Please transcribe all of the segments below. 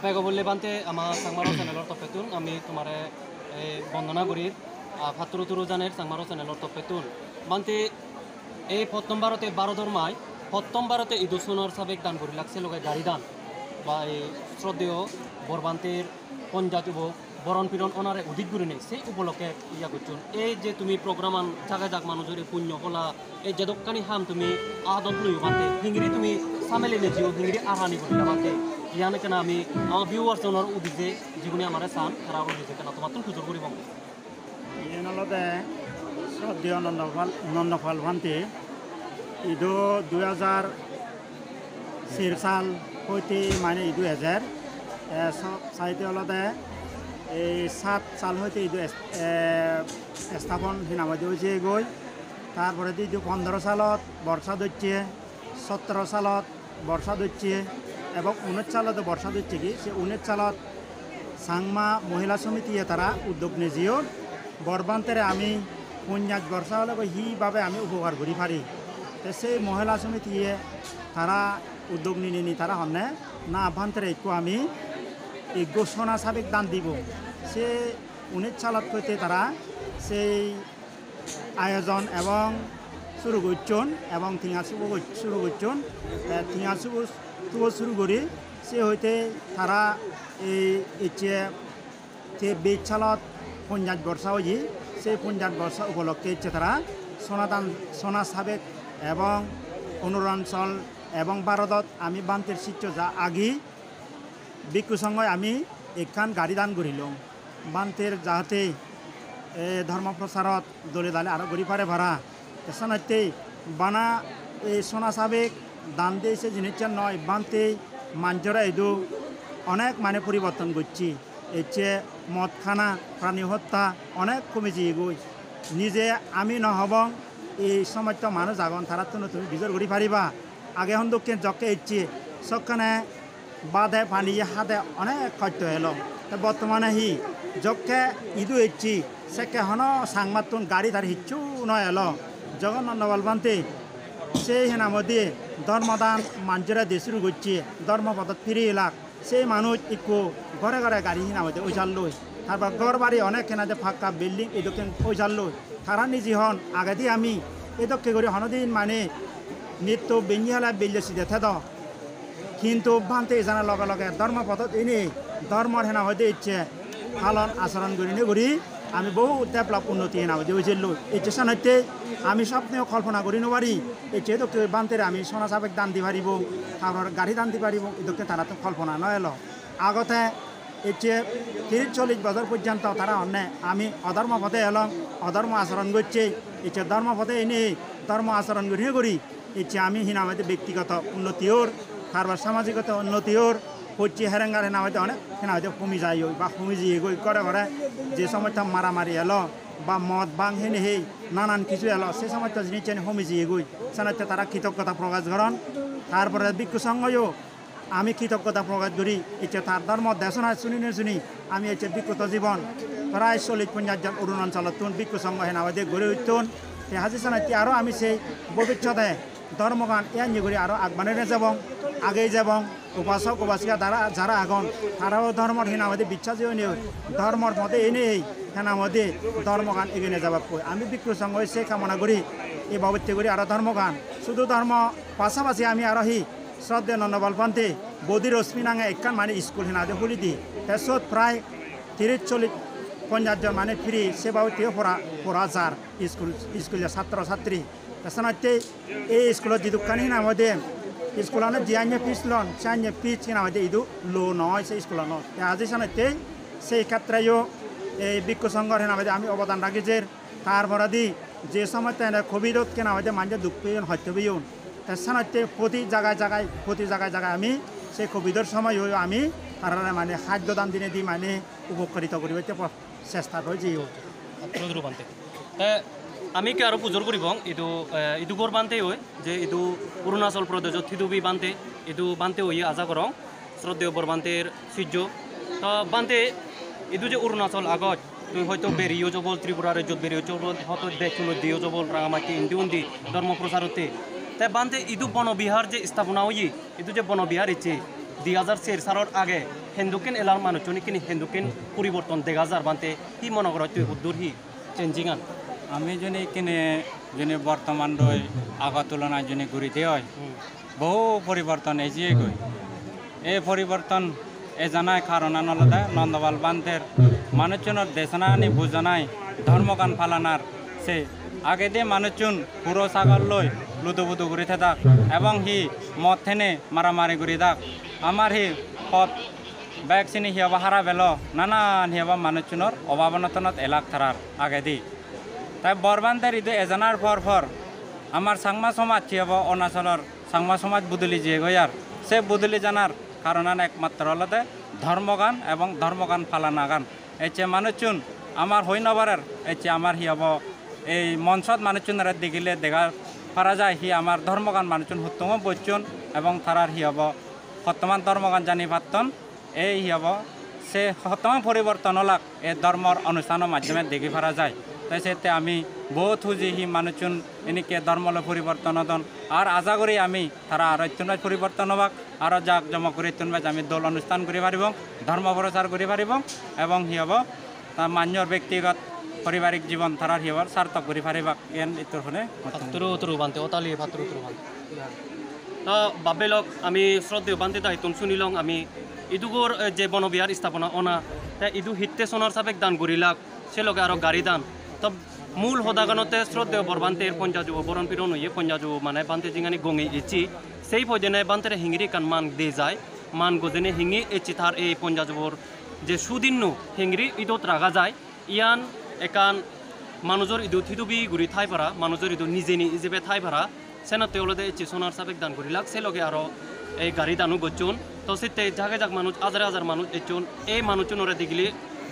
পেগো বললে বানতে আমার সাংমারো চ্যানেলের তপেতুন আমি তোমারে বন্দনা করি ভাতুরু তুরু জানের সাংমারো চ্যানেলের তপেতুন বানতে এই প্রথম ভারতে 12 ধর্মায় প্রথম ভারতে ঈদুসুনর সাবেক দান করি লাগছে লোকে গাড়ি দান বা এই শ্রদ্ধেয় বরবান্তের পঞ্জাতি বরণ পীড়ন ওনারে অধিক ঘুরে নেই সেই উপলক্ষে ইয়া করছুন এই যে তুমি প্রোগ্রাম জায়গায় যাক মানুষের পুণ্য হলা এই যে দোকানি হাম তুমি আদন লই বানতে হিংরি তুমি সামেলে নেজিও হিংরি আহানি করি বানতে ইয়ানে কেন আমি আমার ভিউয়ার্স ওনার উদিতে জীবনে আমার চান তারা উদিতে কেন তোমার তুমি সুযোগ করি বাংলা ইয়ে নলতে শ্রদ্ধেয় নন্দফল ভান্তি ইদো 2004 সাল হইতে মানে ইদু 2000 সাইতে অলতে এই 7 সাল হইতে ইদু স্থাপন হিনামতি হয়েছে গই তারপরে ইদু 15 সালত বর্ষা দিচ্ছে 17 সালত বর্ষা দিচ্ছে এবং 19 সালত বর্ষা দিচ্ছে কি সে 19 সালত সাংমা মহিলা সমিতি তারা উদ্যোগ নিয়েছিও বরবান্তেরে আমি পঞ্চাশ বর্ষা হলে হিভাবে আমি উপকার করি পারি তো সেই মহিলা সমিতি তারা উদ্যোগ নিয়ে তারা হনে না আভ্যন্তরে একটু আমি এই ঘোষণা সাবেক দান দিব সে 19 সালত হইতে তারা সেই আয়োজন এবং শুরু করছেন এবং থিঙা শুরু করছেন থিঙা শুরু করি সে হইতে তারা এই 20 সালত পঞ্চাশ বর্ষা হয়ে সেই 50 বর্ষা উপলক্ষে তারা সোনা সাবেক এবং অনুরঞ্চল এবং ভারতত আমি বান্তের শিষ্য যা আগি ভিক্ষু সংঘয় আমি একখান গাড়ি দান করিল বান্তের যাহাতে ধর্ম প্রচারত দলে দালে আরও গড়ি পারে ভাড়া এসানাইতে বানা এই সোনা সাবেক দান দিয়েছে জিনিসটা নয় বান্তে মাঞ্জরা এদু অনেক মানে পরিবর্তন করছি এছে মদ খানা প্রাণী হত্যা অনেক কমেছি গই নিজে আমি নহবং এই সময়টা মানুষ আগন তারা তো তুমি বিজর করি পারিবা আগে হন দক্ষিণ জকে ইচ্ছে সবখানে বাদে পানি হাতে অনেক খরচ এলো বর্তমানে জকে ইদু ইচ্ছি সেকে হন সাংমাতুন গাড়ি তার হিচ্ছু নয় এলো জগন্নাথ বলবান্তে সেই হেনামধ্যে ধর্মদান মানুষরা দিয়ে শুরু করছে ধর্মপদত ফিরে এলাক সেই মানুষ একটু ঘরে ঘরে গাড়ি হিনামধ্যে ওইসাল লই তারপর ঘর বাড়ি অনেক কেনাতে ফাঁকা বিল্ডিং এই দক্ষিণ ওইসাল লই তারা নিজে হন আগে দিয়ে আমি এই দক্ষিণ করে হনদিন মানে নিত্য বেঞ্জি হলে বেল্লি দেখে দ কিন্তু ভান্তে জানার লগে লগে ধর্মপদত এনে ধর্মর হেনা হইতে ইচ্ছে পালন আচরণ করি নে করি আমি বহু ডেভেলপ উন্নতি হেনা হইতে হয়েছিল এই চেষ্টা হইতে আমি স্বপ্নেও কল্পনা করি নবারি এই চেয়ে দক্ষিণ বান্তের আমি সোনা সাবেক দান দি পারিব তারপর গাড়ি দান দি পারিব এই দক্ষিণ তারা তো কল্পনা নয় এলো আগতে এই চেয়ে 30-40 বছর পর্যন্ত তারা অন্য আমি অধর্ম পথে এলাম অধর্ম আচরণ করছে এই চেয়ে ধর্ম পথে এনে ধর্ম আচরণ করি এই চেয়ে আমি হিনামতে ব্যক্তিগত উন্নতি ওর তারপর সামাজিকত উন্নতি ওর হচ্ছে হেরেঙ্গার হেনামতে অনেক হেনামতে কমি যায় বা কমি যেয়ে গই করে করে যে সময়টা মারামারি এলো বা মদ বাং হেনে হেই নানান কিছু এলো সেই সময়টা জিনিস কমি যেয়ে গই সেনাতে তারা কৃতজ্ঞতা প্রকাশ করেন তারপরে ভিক্ষু সংঘও আমি কৃতজ্ঞতা প্রকাশ করি এটা তার ধর্ম দেশনা শুনি আমি হচ্ছে ভিক্ষুত জীবন প্রায় 40-50 জন অরুণাচলত তুন ভিক্ষু সংঘ হেনাবাদে গড়ে উঠতুন এই হাজির সানাইতে আরও আমি সেই ভবিষ্যতে ধর্মগান এনে করে আরও আগবানে যাব আগেই যাব উপাসক উপাসিকা দ্বারা যারা আগন তারাও ধর্মর হেনাবাদে বিশ্বাসীও নেই ধর্মর মধ্যে এনেই হেনামধ্যে ধর্মগান এগিয়ে যাবার আমি ভিক্ষু সংঘ সেই কামনা করি এই বাবদে করি আরও ধর্মগান শুধু ধর্ম পাশাপাশি আমি আরো শ্রদ্ধে নন্দবলপন্থী বৌদি রশ্মি নাঙে একখান মানে স্কুল হেনাদে খুলি দি তারপর প্রায় 30-40-50 জন মানে ফ্রি সেবাবতীয় পড়া যার স্কুলের ছাত্র ছাত্রী তাছাড়া এই স্কুলত যিদুখানি হেনামধ্যে স্কুলানো জিয়ান্য ফিস লন সান্য ফিস হেনামধ্যে ইদু লো নয় সেই স্কুলানো আজি সানাতে সেই ক্ষেত্রেও এই ভিক্ষু সংঘর হেনামধ্যে আমি অবদান রাখিছে তারপরে দি যে সময় কোভিডত কেনামধ্যে মানুষ দুঃখ পেয়ে হত্যা পেয়ে সানাতে প্রতি জায়গায় আমি সেই কোভিডের সময় আমি তারা মানে খাদ্যদান দিনে দি মানে উপকারিত করি চেষ্টা রয়েছে আমি কি আরো পুজোর করিব ইদু গড় বানতে হয় যে ইদু অরুণাচল প্রদেশ থিদুবি বানতে ইদু বানতে হই আজা করং শ্রদ্ধেয় বরবান্তের সূর্য তো বানতে ইদু যে অরুণাচল আগত তুই হয়তো বেরিয়েও যাবল ত্রিপুরা রাজ্যত বেরিয়েও যাবল হয়তো দেশগুলো দিয়েও যাবল রাঙামাটি ইন্দি তাই বানতে ইদু বনবিহার যে স্থাপনা হই ইদু যে বনবিহার ইচ্ছে 2004 সালের আগে হিন্দুকিন এলার মানুষজনই কিনি হিন্দুকিন পরিবর্তন দেখা যার বানতে হি মনে করো তুই উদ্দুর হি চেঞ্জিং আন আমি যদি কিনে যদি বর্তমান রই আগৰ তুলনায় যদি ঘূৰিতে হয় বহু পরিবর্তন এজিয়ে গই এই পরিবর্তন এ জানায় কারণ আনলদা নন্দবাল বান্ধের মানুষজনের দেশনানি বুঝানায় ধর্মগান ফালানার সে আগে দিয়ে মানুষজন পুরো ছাগল লই লুদুবুদু ঘুরি থাক এবং হি মদ থেনে মারামারি ঘুরি থাক আমার হি পথ ভ্যাকসিন হিয়াবা হারা বেল নানান হিয়াবা মানুষজনের অভাবনতনত এলাক থারার আগে দি তাই বরবান্তের ইদু এজানার পর আমার সাংমা সমাজ হিয়াবা অরুণাচলের সাংমা সমাজ বুদলি যে গয়ার সে বুদলি জানার কারণ একমাত্র হলতে ধর্মগান এবং ধর্মগান ফালানা গান এচে মানুষজন আমার হই নবারের এচে আমার হিয়াব এই মঞ্চত মানুষজনের দেখিলে দেখা পারা যায় হি আমার ধর্মগান মানুষজন হুত্তম বচ্চন এবং তারার হিয়াব বর্তমান ধর্মগান জানি পাতন এই হিয়াব সে হতম পরিবর্তন হলাক এই ধর্মর অনুষ্ঠানের মাধ্যমে দেখি পারা যায় তাই সেতে আমি বহুত খুঁজি হি মানুষজন এনেকে ধর্মলে পরিবর্তন হতন আর আশা করি আমি তারা আর ইত্যনবাজ পরিবর্তন হবাক আরও জাক জমক করে ইত্যনবাজ আমি দল অনুষ্ঠান করে পারিব ধর্ম প্রচার করে পারিব এবং হিয়াব তার মান্যর ব্যক্তিগত পারিবারিক জীবন তারার হিয়াবার সার্থক করে পারিবাক এন ইত্তর হলে ফাত্রু বানতে ওতালি ফাত্রু বানতে তা বাবেলক আমি শ্রদ্ধেয় বানতে দায়িত্ব শুনিলং আমি ইদুগর যে বনবিহার স্থাপনা অনা তাই ইদু হিত্তে সোনার সাবেক দান করিলাক সে লগে আরো গাড়ি দান তব মূল হদাগানতে শ্রদ্ধেয় বরবান্তের পঞ্জাজু বরণ পিরন হইয়ে পঞ্জাজু মানে বান্তে জিঙানি গঙে ইচি সেই পর্যনে বান্তের হিঙ্গিরি কান মান দে যায় মান গজেনে হিঙ্গি ইচি তার এই পঞ্জাজুবর যে সুদিন্নু হিঙ্গিরি ইদত রাগা যায় ইয়ান একান মানুষের ইদু থিদুবি গুড়ি ঠাই পারা মানুষের ইদু নিজে নিজে ঠাই পারা সেনা তেওলদে ইচি সোনার সাবেক দান করিলাক সে লগে আরো এই গাড়ি দানু গচ্ছুন তো সেতে জাগে জাগ মানুষ হাজার হাজার মানুষ এচুন এই মানুষজনরে দেখলে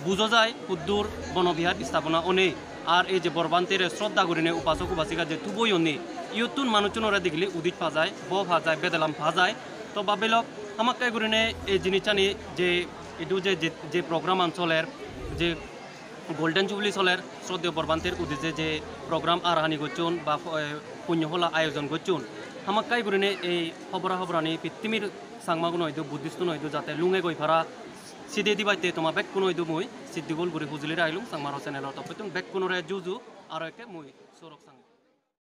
বুঝো যায় উদ্দুর বনবিহার স্থাপনা অনেক আর এই যে বরবান্তের শ্রদ্ধা করিনে উপাসক উপাসিকা যে তুবই অনেক ইয়তুন মানুষজনরে দেখলে উদিত পা যায় ব ভা যায় বেদালাম ভা যায় তো বাবেলক আমাকে করিনে এই জিনিসটানি যে এটু যে প্রোগ্রাম অঞ্চলের যে গোল্ডেন জুবলি চলের শ্রদ্ধেয় বরবান্তের উদ্দেশ্যে যে প্রোগ্রাম আরহানি গচ্ছুন বা পুণ্যহলা আয়োজন গচ্ছুন আমাকাই করিনে এই খবরানি পৃথিবীর সাংমাগুন হয়তো বুদ্ধিষ্ট হয়তো যাতে লুঙে গই ফারা সিদে দিবাইতে তোমার বেক কোনো হয়তো মই সিদ্ধিগোল গুড়ি বুঝলি আইলুম সাংমার চ্যানেলত বেক কোনোরে জুজু আর একে মই সৌরভ সাং